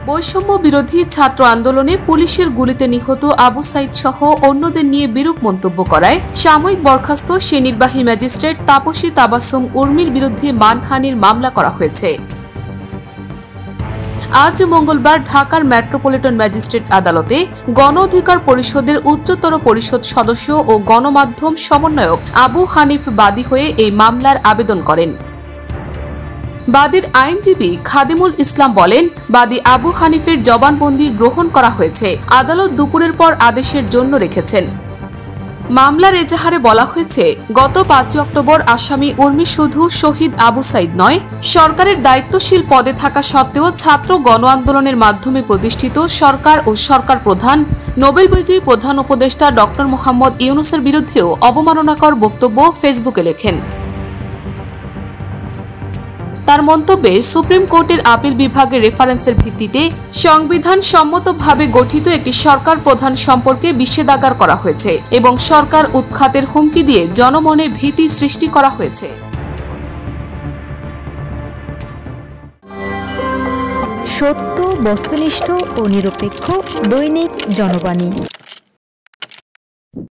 বৈষম্য বিরোধী ছাত্র আন্দোলনে পুলিশের গুলিতে নিহত আবু সাইদ সহ অন্যদের নিয়ে বিরূপ মন্তব্য করায় সাময়িক বরখাস্ত সে নির্বাহী ম্যাজিস্ট্রেট তাপসী তাবাসসুম উর্মির বিরুদ্ধে মানহানির মামলা করা হয়েছে। আজ মঙ্গলবার ঢাকার মেট্রোপলিটন ম্যাজিস্ট্রেট আদালতে গণ অধিকার পরিষদের উচ্চতর পরিষদ সদস্য ও গণমাধ্যম সমন্বয়ক আবু হানিফ বাদী হয়ে এই মামলার আবেদন করেন। বাদীর আইনজীবী খাদিমুল ইসলাম বলেন, বাদী আবু হানিফের জবানবন্দি গ্রহণ করা হয়েছে। আদালত দুপুরের পর আদেশের জন্য রেখেছেন। মামলার এজাহারে বলা হয়েছে, গত 5 অক্টোবর আসামি উর্মি শুধু শহীদ আবু সাইদ নয়, সরকারের দায়িত্বশীল পদে থাকা সত্ত্বেও ছাত্র গণ আন্দোলনের মাধ্যমে প্রতিষ্ঠিত সরকার ও সরকার প্রধান নোবেল বিজয়ী প্রধান উপদেষ্টা ডক্টর মোহাম্মদ ইউনূসের বিরুদ্ধেও অবমাননাকর বক্তব্য ফেসবুকে লেখেন। তার মন্তব্যে সুপ্রিম কোর্টের আপিল বিভাগের রেফারেন্সের ভিত্তিতে সংবিধান সম্মতভাবে গঠিত একটি সরকার প্রধান সম্পর্কে নিষেধাজ্ঞা করা হয়েছে এবং সরকার উৎখাতের হুমকি দিয়ে জনমনে ভীতি সৃষ্টি করা হয়েছে। সত্য, বস্তুনিষ্ঠ ও নিরপেক্ষ দৈনিক জনবাণী।